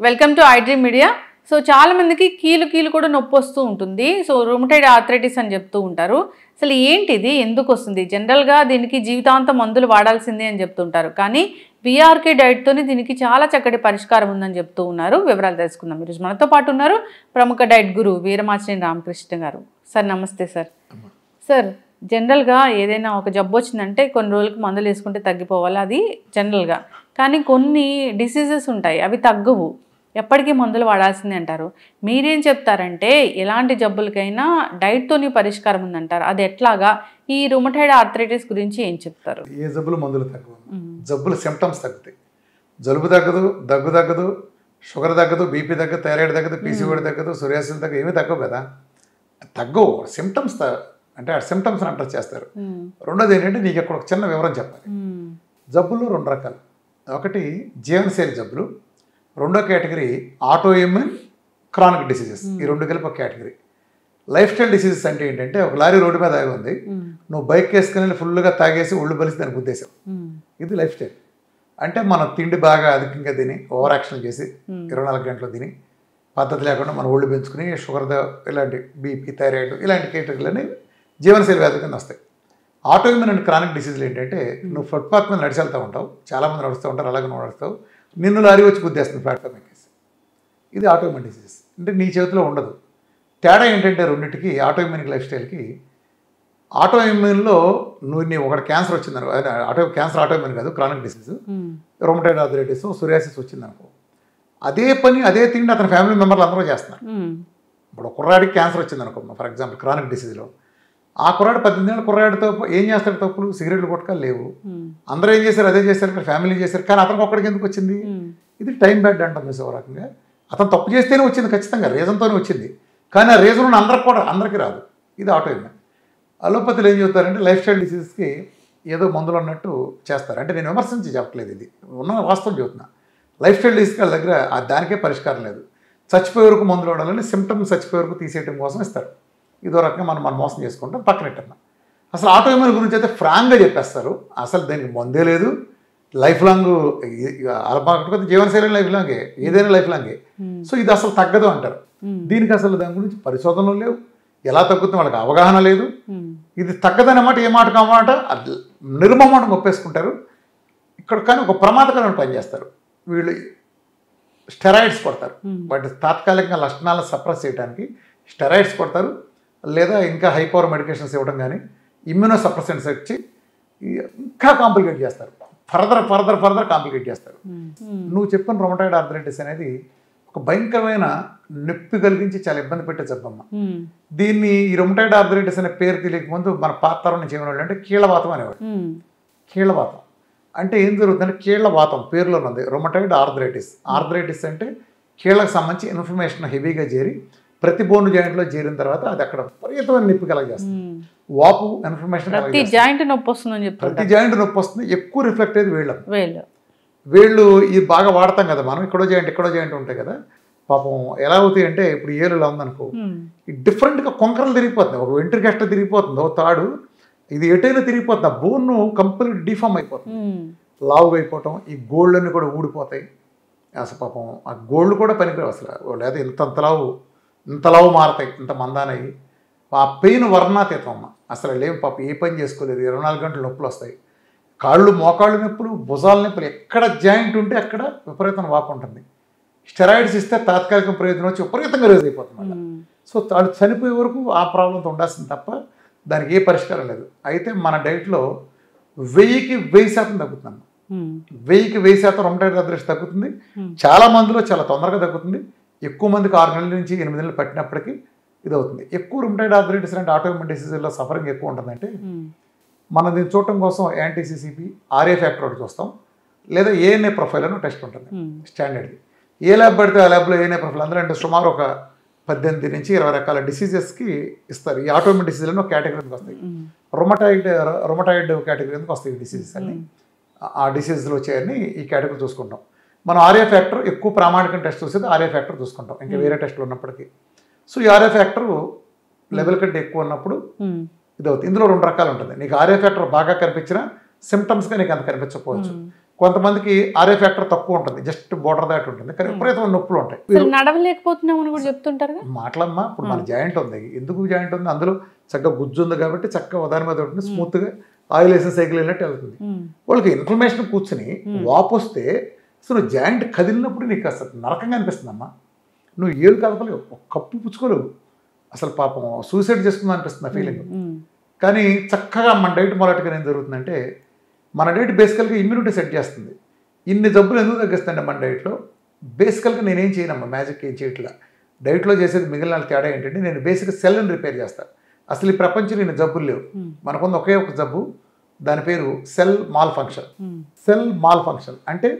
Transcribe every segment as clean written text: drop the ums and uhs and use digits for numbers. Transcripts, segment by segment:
Welcome to iDream media. So చాలా మందికి కీలు కూడా నొప్పి వస్తూ ఉంటుంది. సో రుమటైడ్ ఆర్థరైటిస్ అని చెప్తూ ఉంటారు. అసలు ఏంటిది, ఎందుకు వస్తుంది? జనరల్గా దీనికి జీవితాంతం మందులు వాడాల్సిందే అని చెప్తుంటారు. కానీ బీఆర్కే డైట్తోని దీనికి చాలా చక్కటి పరిష్కారం ఉందని చెప్తూ ఉన్నారు. వివరాలు తెలుసుకుందాం. ఈరోజు మనతో పాటు ఉన్నారు ప్రముఖ డైట్ గురు వీరమాచినేని రామకృష్ణ గారు. సార్ నమస్తే సార్. సార్ జనరల్గా ఏదైనా ఒక జబ్బు వచ్చిందంటే కొన్ని రోజులకి మందులు వేసుకుంటే తగ్గిపోవాలి, అది జనరల్గా. కానీ కొన్ని డిసీజెస్ ఉంటాయి, అవి తగ్గవు, ఎప్పటికీ మందులు వాడాల్సిందే అంటారు. మీరేం చెప్తారంటే ఎలాంటి జబ్బులకైనా డైట్తోని పరిష్కారం ఉందంటారు, అది ఎట్లాగా? ఈ రుమటైడ్ ఆర్థరైటిస్ గురించి ఏం చెప్తారు? ఏ జబ్బులు మందులు తగ్గవు, జబ్బులు సిమ్టమ్స్ తగ్గుతాయి. జలుబు తగ్గదు, దగ్గు తగ్గదు, షుగర్ తగ్గదు, బీపీ తగ్గదు, థైరాయిడ్ తగ్గదు, పీసీఓడి తగ్గదు, సోరియాసిస్ తగ్గదు, ఏమీ తగ్గవు కదా. తగ్గవు, సిమ్టమ్స్ అంటే ఆ సిమ్టమ్స్ అంటారు చేస్తారు. రెండోది ఏంటంటే నీకు ఇక్కడ ఒక చిన్న వివరం చెప్పాలి. జబ్బులు రెండు రకాలు. ఒకటి జీవనశైలి జబ్బులు, రెండో category auto immune chronic diseases. ఈ రెండు కలిపి ఒక కేటగిరీ. లైఫ్ స్టైల్ డిసీజెస్ అంటే ఏంటంటే ఒక లారీ రోడ్డు మీద ఆగి ఉంది, నువ్వు బైక్ వేసుకుని ఫుల్గా తాగేసి ఒళ్ళు బలిసి దానికి గుద్దేశావు, ఇది లైఫ్ స్టైల్. అంటే మనం తిండి బాగా అధికంగా తిని ఓవర్ యాక్షన్ చేసి 24 గంటలు తిని పద్ధతి లేకుండా మన ఒళ్ళు పెంచుకుని షుగర్ ఇలాంటి బీపీ థైరాయిడ్ ఇలాంటి కేటగిరీలన్నీ జీవనశైలి వ్యాధుల కింద వస్తాయి. ఆటో ఇమ్యూన్ అండ్ క్రానిక్ డిసీజులు ఏంటంటే నువ్వు ఫుట్పాత్ మీద నడిచి వెళ్తూ ఉంటావు, చాలామంది నడుస్తూ ఉంటారు, అలాగే నువ్వు నడుస్తావు, నిన్ను లారీ వచ్చి గుద్దేస్తుంది ప్లాట్ఫామ్ ఎక్కేసి. ఇది ఆటో ఇమ్యూన్ డిసీజెస్. అంటే నీ చేతిలో ఉండదు. తేడా ఏంటంటే రెండింటికి, ఆటో ఇమ్యూన్కి లైఫ్ స్టైల్కి, ఆటో ఇమ్యూన్లో నీ ఒకటి క్యాన్సర్ వచ్చిందనుకో, క్యాన్సర్ ఆటో ఇమ్యూన్ కాదు, chronic disease, rheumatoid arthritis, psoriasis వచ్చిందనుకో, అదే పని అదే తిండి అతని ఫ్యామిలీ మెంబర్లు అందరూ చేస్తున్నారు. ఇప్పుడు కుర్రాడికి క్యాన్సర్ వచ్చిందనుకో ఫర్ ఎగ్జాంపుల్ క్రానిక్ డిసీజ్లో, ఆ కుర్రాడు 18 ఏళ్ళ కుర్రాడితో ఏం చేస్తాడు? తప్పులు, సిగరెట్లు కొట్టకాలు లేవు, అందరూ ఏం చేశారు అదే చేశారు, ఫ్యామిలీ చేశారు. కానీ అతనికి ఒక్కడికి ఎందుకు వచ్చింది? ఇది టైం బ్యాడ్ అంటుంది ఒక రకంగా. అతను తప్పు చేస్తేనే వచ్చింది, ఖచ్చితంగా రీజన్తోనే వచ్చింది. కానీ ఆ రీజన్ అందరికి రాదు. ఇది ఆటో ఇమ్యూన్. అలోపతిలో ఏం చెబుతారంటే లైఫ్ స్టైల్ డిసీజెస్కి ఏదో మందులు అన్నట్టు చేస్తారు. అంటే నేను విమర్శించి చెప్పట్లేదు, ఇది ఉన్న వాస్తవం చెబుతున్నా. లైఫ్ స్టైల్ డిసీజ్ వాళ్ళ దగ్గర దానికే పరిష్కారం లేదు. చచ్చిపోయే వరకు మందులు వాడాలని, సిమ్టమ్స్ చచ్చిపోయే వరకు తీసేయడం కోసం ఇస్తారు. ఇదో రకంగా మనం మోసం చేసుకుంటాం, పక్కనెట్టన్నా. అసలు ఆటో ఇమ్యూన్ గురించి అయితే ఫ్రాంక్గా చెప్పేస్తారు, అసలు దీనికి మందే లేదు, లైఫ్ లాంగ్ అలవాటు, జీవనశైలి లైఫ్ లాంగే, ఏదైనా లైఫ్ లాంగే. సో ఇది అసలు తగ్గదు అంటారు. దీనికి అసలు దాని గురించి పరిశోధనలు లేవు, ఎలా తగ్గుతుందో వాళ్ళకి అవగాహన లేదు. ఇది తగ్గదన్నమాట, ఏ మాట కామాట నిర్మమాటం ఒప్పేసుకుంటారు. ఇక్కడ కానీ ఒక ప్రమాదకరమైన పని చేస్తారు వీళ్ళు. స్టెరాయిడ్స్ కొడతారు, వాటి తాత్కాలికంగా లక్షణాలను సప్రెస్ చేయడానికి స్టెరాయిడ్స్ కొడతారు, లేదా ఇంకా హై పవర్ మెడికేషన్స్ ఇవ్వడం కానీ ఇమ్యూనో సప్రెసెంట్స్ ఇచ్చి ఇంకా కాంప్లికేట్ చేస్తారు, ఫర్దర్ కాంప్లికేట్ చేస్తారు. నువ్వు చెప్పిన రుమటైడ్ ఆర్థరైటిస్ అనేది ఒక భయంకరమైన నొప్పి కలిగించి చాలా ఇబ్బంది పెట్టే జబ్బమ్మ. దీన్ని ఈ రుమటైడ్ ఆర్థరైటిస్ అనే పేరు తెలియక ముందు మన పాతరం నుంచి ఏమన్నా అంటే కీళ్ళవాతం అనేవాడు. కీళ్ళవాతం అంటే ఏం జరుగుతుందంటే కీళ్ళవాతం పేరులో ఉంది, రుమటైడ్ ఆర్థరైటిస్. ఆర్థరైటిస్ అంటే కీళ్ళకు సంబంధించి ఇన్ఫర్మేషన్ హెవీగా చేరి ప్రతి బోన్ జాయింట్లో చేరిన తర్వాత అది అక్కడ విపరీతమైన నొప్పి కలగజేస్తుంది, వాపు ఇన్ఫర్మేషన్, ప్రతి జాయింట్ నొప్పి వస్తుందని ప్రతి జాయింట్ నొప్పి వస్తుంది. ఎక్కువ రిఫ్లెక్ట్ అయ్యేది వేళ్ళు ఇది బాగా వాడతాం కదా మనం, ఇక్కడో జాయింట్ ఉంటాయి కదా. పాపం ఎలా అవుతాయి అంటే ఇప్పుడు ఏళ్ళు ఇలా ఉందనుకో, డిఫరెంట్గా కొంకరలు తిరిగిపోతుంది, ఒక వెంట్రుక ఎట్లా తిరిగిపోతుంది, ఒక తాడు ఇది ఎటైనా తిరిగిపోతుంది, ఆ బోన్ కంప్లీట్ డిఫామ్ అయిపోతుంది, లావుగా అయిపోవటం, ఈ గోళ్ళన్నీ కూడా ఊడిపోతాయి. అసలు పాపం ఆ గోళ్ళు కూడా పనికిరావు అసలు, లేదా ఇంతలావు మారతాయి, ఇంత మందానయ్యి. ఆ పెయిన్ వర్ణాతీతం అమ్మ, అసలు లేవు పాపం, ఏ పని చేసుకోలేదు, 24 గంటలు నొప్పులు వస్తాయి, మోకాళ్ళు నొప్పులు, భుజాల నొప్పులు, ఎక్కడ జాయింట్ ఉంటే అక్కడ విపరీతమైన వాపు ఉంటుంది. స్టెరాయిడ్స్ ఇస్తే తాత్కాలిక ప్రయోజనం వచ్చి విపరీతంగా రేజ్ అయిపోతుంది మళ్ళీ. సో వాళ్ళు చనిపోయే వరకు ఆ ప్రాబ్లంతో ఉండాల్సింది తప్ప దానికి ఏ పరిష్కారం లేదు. అయితే మన డైట్లో 1000కి 1000% తగ్గుతుంది. 1000కి 1000% రుమటైడ్ ఆర్థరైటిస్ తగ్గుతుంది. చాలా మందిలో చాలా తొందరగా తగ్గుతుంది. ఎక్కువ మందికి 6 నెలల నుంచి 8 నెలలు పట్టినప్పటికీ ఇది అవుతుంది. ఎక్కువ రుమటైడ్ ఆర్థరైటిస్ అంటే ఆటో ఇమ్యూన్ డిసీజ్లో సఫరింగ్ ఎక్కువ ఉంటుందంటే మనం దీన్ని చూడటం కోసం యాంటీసీసీపీ ఆర్ఏ ఫ్యాక్టర్ ఒకటి చూస్తాం, లేదా ఏఎన్ఏ ప్రొఫైల్ అని టెస్ట్ ఉంటుంది స్టాండర్డ్ది. ఏ ల్యాబ్ పడితే ఆ ల్యాబ్లో ఏఎన్ఏ ప్రొఫైల్ అందులో అంటే సుమారు ఒక 18 నుంచి 20 రకాల డిసీజెస్కి ఇస్తారు. ఈ ఆటో ఇమ్యూన్ డిసీజ్లను ఒక కేటగిరీకి వస్తాయి, రుమటాయిడ్ కేటగిరీ ఎందుకు వస్తాయి ఈ డిసీజెస్ అన్ని. ఆ డిసీజ్లో వచ్చాయని ఈ కేటగిరీ చూసుకుంటాం. మనం ఆర్ఏ ఫ్యాక్టర్ ఎక్కువ ప్రామాణికం టెస్ట్ చూసేది ఆర్ఏ ఫ్యాక్టర్ చూసుకుంటాం, ఇంకా వేరే టెస్ట్లు ఉన్నప్పటికీ. సో ఈ ఆర్ఏ ఫ్యాక్టర్ లెవెల్ కంటే ఎక్కువ ఉన్నప్పుడు ఇది అవుతుంది. ఇందులో 2 రకాలు ఉంటుంది. నీకు ఆర్ఏ ఫ్యాక్టర్ బాగా కనిపించినా సిమ్టమ్స్గా నీకు అంత కనిపించకపోవచ్చు. కొంతమందికి ఆర్ఏ ఫ్యాక్టర్ తక్కువ ఉంటుంది, జస్ట్ బోర్డర్ దాటి ఉంటుంది, కానీ విపరీతమైన నొప్పులు ఉంటాయి. నడవలేకపోతున్నామని కూడా చెప్తుంటారు. మాటలమ్మా ఇప్పుడు మన జాయింట్ ఉంది, ఎందుకు జాయింట్ ఉంది, అందులో చక్కగా గుజ్జు ఉంది కాబట్టి చక్కగా దాని మీద ఉంటుంది, స్మూత్గా ఆయిల్ వేసిన సైకిల్ వెళ్ళినట్టు వెళ్తుంది. వాళ్ళకి ఇన్ఫ్లమేషన్ కూర్చుని వాపు వస్తే అసలు జాయింట్ కదిలినప్పుడు నీకు అసలు నరకంగా అనిపిస్తుంది అమ్మా. నువ్వు ఏళ్ళు కదపలేవు, ఒక కప్పు పుచ్చుకోలేవు, అసలు పాపం సూసైడ్ చేసుకుందాం అనిపిస్తుంది ఆ ఫీలింగ్. కానీ చక్కగా మన డైట్ మొదటిగా ఏం జరుగుతుందంటే, మన డైట్ బేసికల్గా ఇమ్యూనిటీ సెట్ చేస్తుంది. ఇన్ని జబ్బులు ఎందుకు తగ్గిస్తాండి మన డైట్లో? బేసికల్గా నేనేం చేయనమ్మా, మ్యాజిక్ ఏం చేయట్లా. డైట్లో చేసేది మిగిలిన తేడా ఏంటంటే, నేను బేసిక్గా సెల్ని రిపేర్ చేస్తాను. అసలు ఈ ప్రపంచంలో ఇన్ని జబ్బులు లేవు, మనకుంది ఒకే ఒక జబ్బు, దాని పేరు cell mall function. Cell mall function అంటే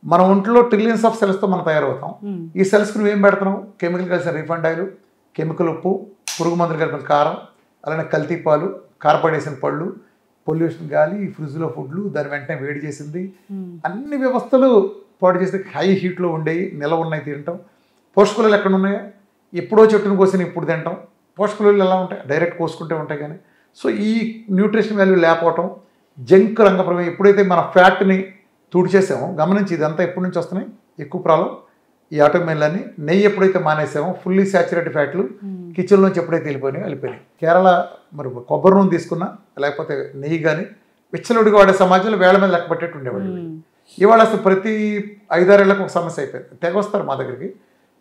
మన ఒంట్లో ట్రిలియన్స్ ఆఫ్ సెల్స్తో మనం తయారవుతాం. ఈ సెల్స్కి నువ్వేం పెడుతున్నావు? కెమికల్ కలిసిన రిఫైండ్ ఆయిల్, కెమికల్ ఉప్పు, పురుగు మందులు కలిపిన కారం, అలానే కల్తీ పాలు, కార్పడేసిన పళ్ళు, పొల్యూషన్ గాలి, ఫ్రిడ్జ్లో ఫుడ్లు, దాని వెంటనే వేడి చేసింది, అన్ని వ్యవస్థలు పాడు చేసి హై హీట్లో ఉండేవి, నిల ఉన్నాయి తినటం. పోషకాలు ఎక్కడ ఉన్నాయా? ఎప్పుడో చెట్టును కోసిన ఇప్పుడు తింటాం. పోషకాలు ఎలా ఉంటాయి? డైరెక్ట్ కోసుకుంటే ఉంటాయి. కానీ సో ఈ న్యూట్రిషన్ వాల్యూ లేకపోవటం, జంక్ రంగప్రవేశం, ఎప్పుడైతే మన ఫ్యాట్ని తుడిచేసామో గమనించి, ఇదంతా ఎప్పటి నుంచి వస్తున్నాయి ఎక్కువ ప్రాబ్లం, ఈ ఆటోమైన్లన్నీ. నెయ్యి ఎప్పుడైతే మానేసామో, ఫుల్లీ సాచురేటెడ్ ఫ్యాట్లు కిచెన్ నుంచి ఎప్పుడైతే వెళ్ళిపోయినాయి. కేరళ మరి కొబ్బరి నూనె తీసుకున్నా, లేకపోతే నెయ్యి కానీ విచ్చలుడిగా వాడే సమాజంలో వేళ మీద లెక్క పెట్టేట్టు ఉండేవాళ్ళు. ఇవాళ అసలు ప్రతి 5-6 ఏళ్ళకి ఒక సమస్య అయిపోయింది. తెగొస్తారు మా దగ్గరికి,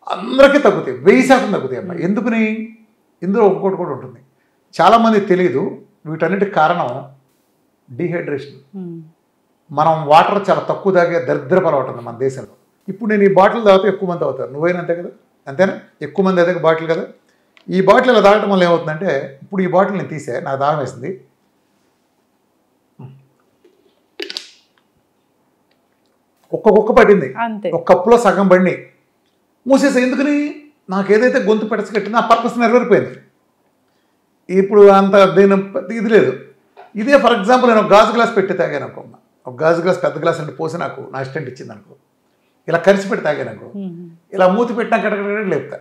అందరికీ తగ్గుతాయి, 1000% తగ్గుతాయి అమ్మా. ఎందుకని? ఇందులో ఒక్కొక్కటి కూడా ఉంటుంది. చాలామంది తెలియదు, వీటన్నిటికి కారణం డీహైడ్రేషన్. మనం వాటర్ చాలా తక్కువ తాగే దరిద్రపర ఉంటుంది మన దేశంలో. ఇప్పుడు నేను ఈ బాటిల్ తాగితే ఎక్కువ మంది తాగుతారు, నువ్వైనా అంతే కదా, అంతేనా? ఎక్కువ మంది అదే బాటిల్ కదా. ఈ బాటిల్ ఇలా తాగడం వల్ల ఏమవుతుందంటే, ఇప్పుడు ఈ బాటిల్ నేను తీసే, నాకు దాహం వేసింది, ఒక్కొక్క పడింది, ఒక కప్పులో సగం పడినాయి, మూసేసా. ఎందుకని? నాకు ఏదైతే గొంతు పెడసి కట్టిందో ఆ పర్పస్ నెరవేరిపోయింది. ఇప్పుడు అంత దీని ఇది లేదు. ఇదే ఫర్ ఎగ్జాంపుల్ నేను ఒక గాజు గ్లాస్ పెట్టి తాగాను అనుకో, ఒక గాజు గ్లాస్ పెద్ద గ్లాస్ అంటే పోసి నాకు నా అసిస్టెంట్ ఇచ్చింది అనుకో, ఇలా కరిచి పెట్టి తాగాను అనుకో, ఇలా మూతి పెట్టినా కట్టకడ లేపుతా.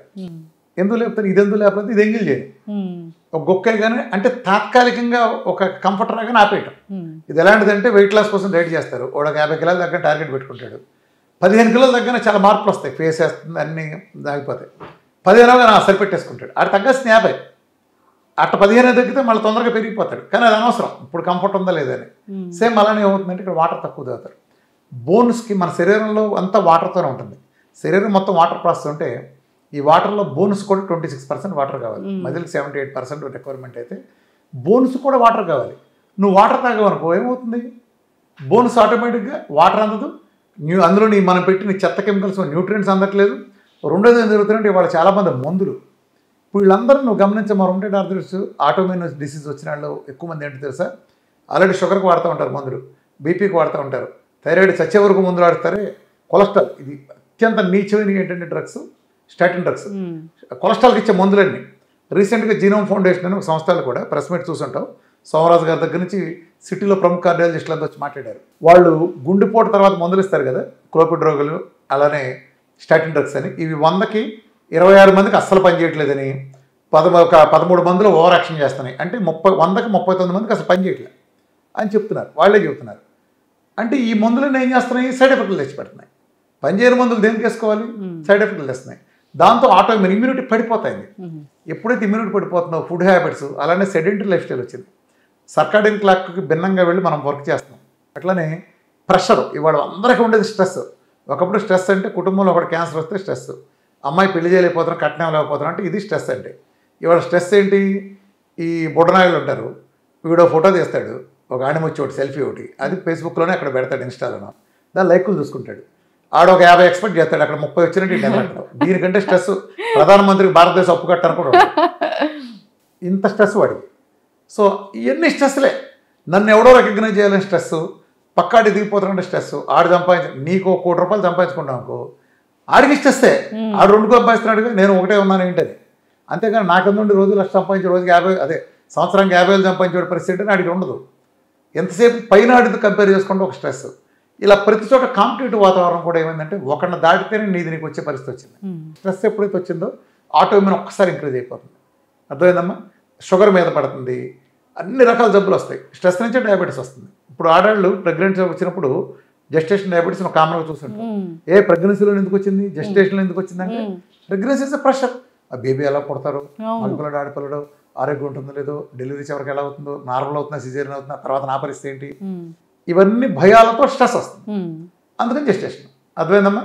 ఎందుకు లేపుతాను? ఇది ఎందుకు లేకపోతే ఇది ఎంగిల్ చేయను. ఒక గొక్కే కానీ అంటే తాత్కాలికంగా ఒక కంఫర్ట్ రాగానే ఆపేయటం. ఇది ఎలాంటిదంటే వెయిట్ లాస్ కోసం డైట్ చేస్తారు, ఒక 50 కిలోల దగ్గర టార్గెట్ పెట్టుకుంటాడు, 15 కిలోల దగ్గర చాలా మార్పులు వస్తాయి, ఫేస్ వేస్తుంది, అన్నీ ఆగిపోతాయి. 15 సరిపెట్టేసుకుంటాడు, ఆడ తగ్గాల్సిన 50, అట్ట 15 తగ్గితే మళ్ళీ తొందరగా పెరిగిపోతాడు. కానీ అది అనవసరం, ఇప్పుడు కంఫర్ట్ ఉందా లేదని. సేమ్ అలానే ఏమవుతుందంటే, ఇక్కడ వాటర్ తక్కువ తాగుతారు. బోన్స్కి, మన శరీరంలో అంతా వాటర్తోనే ఉంటుంది, శరీరం మొత్తం వాటర్ ప్రాసెస్ ఉంటే ఈ వాటర్లో బోన్స్ కూడా 26% వాటర్ కావాలి, మజిల్కి 78% రిక్వైర్మెంట్ అయితే బోన్స్ కూడా వాటర్ కావాలి. నువ్వు వాటర్ తాగవనుకో ఏమవుతుంది? బోన్స్ ఆటోమేటిక్గా వాటర్ అందదు, అందులో మనం పెట్టిన చెత్త కెమికల్స్ న్యూట్రియంట్స్ అందట్లేదు. రెండోది ఏం జరుగుతుందంటే, ఇవాళ చాలామంది మందులు, ఇప్పుడు వీళ్ళందరూ నువ్వు గమనించే రొమటైడ్ ఆర్థరైటిస్, ఆటోఇమ్యూన్ డిసీజ్ వచ్చిన వాళ్ళు ఎక్కువ మంది ఏంటో తెలుసా? ఆల్రెడీ షుగర్కి వాడుతూ ఉంటారు మందులు, బీపీకి వాడుతూ ఉంటారు, థైరాయిడ్ చచ్చే వరకు మందులు వాడతారే, కొలెస్ట్రాల్, ఇది అత్యంత నీచమైన ఏంటంటే డ్రగ్స్, స్టాటిన్ డ్రగ్స్, కొలెస్ట్రాల్కి ఇచ్చే మందులన్నీ. రీసెంట్గా జీనోమ్ ఫౌండేషన్ అని ఒక సంస్థలు కూడా ప్రెస్ మీట్ చూసుంటావు, సోమరాజు గారి దగ్గర నుంచి సిటీలో ప్రముఖ కార్డియాలజిస్టులంతా వచ్చి మాట్లాడారు. వాళ్ళు గుండెపోటు తర్వాత మందులు ఇస్తారు కదా, క్లోపిడ్రోగులు, అలానే స్టాటిన్ డ్రగ్స్ అని, ఇవి 100కి 26 మందికి అస్సలు పనిచేయట్లేదని, 13 మందిలో ఓవర్ యాక్షన్ చేస్తున్నాయి, అంటే 100కి 39 మందికి అసలు పనిచేయట్లేదు అని చెప్తున్నారు, వాళ్ళే చెప్తున్నారు. అంటే ఈ మందులను ఏం చేస్తున్నాయి? సైడ్ ఎఫెక్ట్లు తెచ్చిపెడుతున్నాయి. పనిచేయని మందులు దేనికి వేసుకోవాలి? సైడ్ ఎఫెక్ట్లు తెస్తున్నాయి. దాంతో ఆటోఇమ్యూన్ ఇమ్యూనిటీ పడిపోతాయింది. ఎప్పుడైతే ఇమ్యూనిటీ పడిపోతుందో, ఫుడ్ హ్యాబిట్స్, అలానే సెడెంటరీ లైఫ్ స్టైల్ వచ్చింది, సర్కాడియన్ క్లాక్కి భిన్నంగా వెళ్ళి మనం వర్క్ చేస్తున్నాం. అట్లనే ప్రెషర్, ఇవాళ అందరికీ ఉండేది స్ట్రెస్. ఒకప్పుడు స్ట్రెస్ అంటే కుటుంబంలో ఒకటి క్యాన్సర్ వస్తే స్ట్రెస్, అమ్మాయి పెళ్లి చేయలేకపోతున్నాం, కట్నం లేకపోతున్నాం అంటే ఇది స్ట్రెస్. అంటే ఇవాళ స్ట్రెస్ ఏంటి? ఈ బుడ్డనాయలు ఉంటారు, వీడో ఫోటో తీస్తాడు, ఒక ఆణిముచ్చి ఒకటి, సెల్ఫీ ఒకటి, అది ఫేస్బుక్లోనే అక్కడ పెడతాడు, ఇన్స్టాలోనో, దాని లైకులు చూసుకుంటాడు, ఆడ ఒక 50 ఎక్స్పెక్ట్ చేస్తాడు, అక్కడ 30 వచ్చినట్టు ఇంటర్నెట్లో. దీనికంటే స్ట్రెస్ ప్రధానమంత్రికి భారతదేశం అప్పు కట్టాను కూడా ఇంత స్ట్రెస్ వాడికి. సో ఇవన్నీ స్ట్రెస్లే. నన్ను ఎవడో రికగ్నైజ్ చేయాలని స్ట్రెస్, పక్కాడి దిగిపోతానంటే స్ట్రెస్, ఆడు నీకు 1 కోటి రూపాయలు సంపాదించుకుంటాం అనుకో, ఆడికి స్ట్రెస్సే, ఆడు 2 సంపాదిస్తున్నాడుగా, నేను ఒకటే ఉన్నాను ఏంటని. అంతేగాని నాకెందుండి రోజు 1,00,000 సంపాదించే, రోజుకి 50, అదే సంవత్సరానికి 50,000 సంపాదించే పరిస్థితి అంటే ఆడికి ఉండదు. ఎంతసేపు పైన ఆడితో కంపేర్ చేసుకుంటే ఒక స్ట్రెస్. ఇలా ప్రతి చోట కాంపిటేటివ్ వాతావరణం కూడా ఏమైందంటే, ఒకరిని దాటితేనే నీకు వచ్చే పరిస్థితి వచ్చింది. స్ట్రెస్ ఎప్పుడైతే వచ్చిందో ఆటోఇమ్యూన్ ఒక్కసారి ఇంక్రీజ్ అయిపోతుంది. అర్థమైందమ్మా? షుగర్ మీద పడుతుంది, అన్ని రకాల జబ్బులు వస్తాయి, స్ట్రెస్ నుంచే డయాబెటీస్ వస్తుంది. ఇప్పుడు ఆడవాళ్ళు ప్రెగ్నెన్సీ వచ్చినప్పుడు జెస్టేషన్ డయాబెటీస్ కామన్గా చూస్తుంటాం. ఏ ప్రెగ్నెన్సీలో ఎందుకు వచ్చింది, జెస్టేషన్లో ఎందుకు వచ్చిందంటే ప్రెగ్నెన్సీ ఇస్ ప్రెషర్. ఆ బేబీ ఎలా పుడతారు, మగపిల్లడు ఆడపిల్లడు ఆరోగ్యం ఉంటుందో లేదో, డెలివరీ చివరికి ఎలా అవుతుందో, నార్మల్ అవుతుందా సిజేరియన్ అవుతుందా, తర్వాత నా పరిస్థితి ఏంటి, ఇవన్నీ భయాలతో స్ట్రెస్ వస్తుంది. అందుకని జెస్టేషన్. అర్థమైందమ్మా?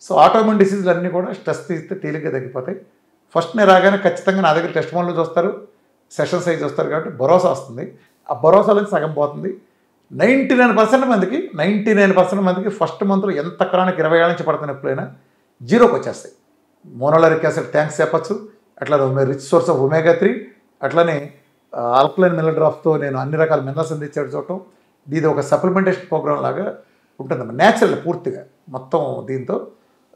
సో ఆటోఇమ్యూన్ డిసీజులు అన్నీ కూడా స్ట్రెస్ తీస్తే తేలిగ్గా తగ్గిపోతాయి. ఫస్ట్ నేను రాగానే ఖచ్చితంగా నా దగ్గర టెస్ట్ మోడ్లో చూస్తారు, సెషన్ సైజ్ వస్తారు, కాబట్టి భరోసా వస్తుంది. ఆ భరోసాలోకి సగం పోతుంది. 99% మందికి ఫస్ట్ మంత్లో ఎంత క్రానిక్ 20 ఏళ్ళ నుంచి పడుతున్న ఎప్పుడైనా జీరోకి వచ్చేస్తాయి. మోనోలరిక్ యాసిడ్ థ్యాంక్స్ చెప్పచ్చు, అట్లానే రిచ్ సోర్స్ ఆఫ్ ఒమేగా 3, అట్లనే ఆల్కలైన్ మినరల్ డ్రాప్స్తో నేను అన్ని రకాల మినరల్స్ అందించాడు చూడటం. ఇది ఒక సప్లిమెంటేషన్ ప్రోగ్రామ్ లాగా ఉంటుందమ్మా, న్యాచురల్ పూర్తిగా మొత్తం దీంతో.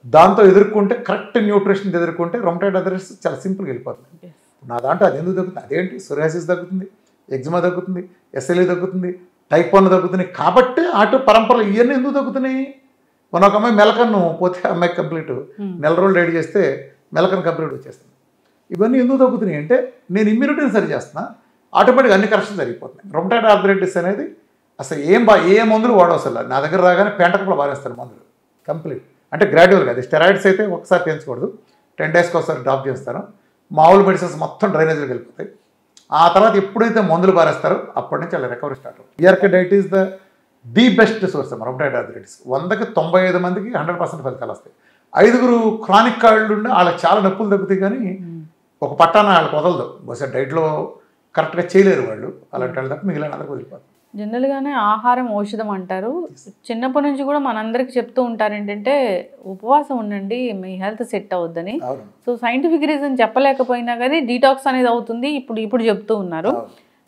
దాంతో ఎదుర్కొంటే కరెక్ట్ న్యూట్రిషన్ ఎదుర్కొంటే రొమటైడ్ ఆర్థరైటిస్ చాలా సింపుల్గా వెళ్ళిపోతుంది. నా దాంట్లో అది ఎందుకు తగ్గుతుంది, అదేంటి సోరియాసిస్ తగ్గుతుంది, ఎగ్జిమా తగ్గుతుంది, ఎస్ఎల్ఈ తగ్గుతుంది, టైప్ 1 తగ్గుతుంది. కాబట్టి ఆటో పరంపరలు ఇవన్నీ ఎందుకు తగ్గుతున్నాయి? మన ఒక అమ్మాయి మెలకన్ను పోతే అమ్మాయికి కంప్లీట్ నెల రోజులు డైట్ చేస్తే మెలకన్ కంప్లీట్ వచ్చేస్తుంది. ఇవన్నీ ఎందుకు తగ్గుతున్నాయి అంటే నేను ఇమ్యూనిటీని సరి చేస్తున్నా, ఆటోమేటిక్గా అన్ని కరెక్షన్ జరిగిపోతున్నాయి. రొమటైడ్ ఆర్థరైటిస్ అనేది అసలు ఏ మందులు వాడవసలు. నా దగ్గర రాగానే పెంటకప్పుడు వాడేస్తాను మందులు కంప్లీట్. అంటే గ్రాడ్యువల్గా, అది స్టెరాయిడ్స్ అయితే ఒకసారి పెంచకూడదు, 10 డేస్కి ఒకసారి డ్రాప్ చేస్తాను. మామూలు మెడిసిన్స్ మొత్తం డ్రైనేజ్కి వెళ్ళిపోతాయి. ఆ తర్వాత ఎప్పుడైతే మందులు పారేస్తారో అప్పటి నుంచి అలా రికవరీ స్టార్ట్ అవుతుంది. PRK diet is the best source అమ్మ రొమటైడ్ ఆర్థరైటిస్. 100కి 95 మందికి 100% ఫలితాలు వస్తాయి. 5 క్రానిక్ కాళ్ళు ఉండి వాళ్ళకి చాలా నొప్పులు తగ్గుతాయి, కానీ ఒక పట్టాన వాళ్ళకి వదలదు. బహుశా డైట్లో కరెక్ట్గా చేయలేరు వాళ్ళు, అలాంటి వాళ్ళు తప్ప మిగిలిన అందరికి వదిలిపోతుంది. జనరల్గానే ఆహారం ఔషధం అంటారు. చిన్నప్పటి నుంచి కూడా మనందరికి చెప్తూ ఉంటారు ఏంటంటే ఉపవాసం ఉండండి, మీ హెల్త్ సెట్ అవుద్దని. సో సైంటిఫిక్ రీజన్ చెప్పలేకపోయినా కానీ డీటాక్స్ అనేది అవుతుంది ఇప్పుడు చెప్తూ ఉన్నారు.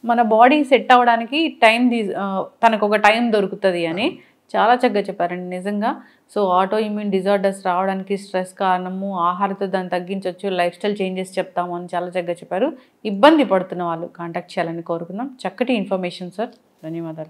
మన బాడీ సెట్ అవ్వడానికి తనకు ఒక టైం దొరుకుతుంది అని చాలా చక్కగా చెప్పారండి నిజంగా. సో ఆటో ఇమ్యూన్ డిజార్డర్స్ రావడానికి స్ట్రెస్ కారణము, ఆహారంతో దాన్ని తగ్గించవచ్చు, లైఫ్ స్టైల్ చేంజెస్ చెప్తాము అని చాలా చక్కగా చెప్పారు. ఇబ్బంది పడుతున్న వాళ్ళు కాంటాక్ట్ చేయాలని కోరుకుందాం. చక్కటి ఇన్ఫర్మేషన్ సార్, ధన్యవాదాలు.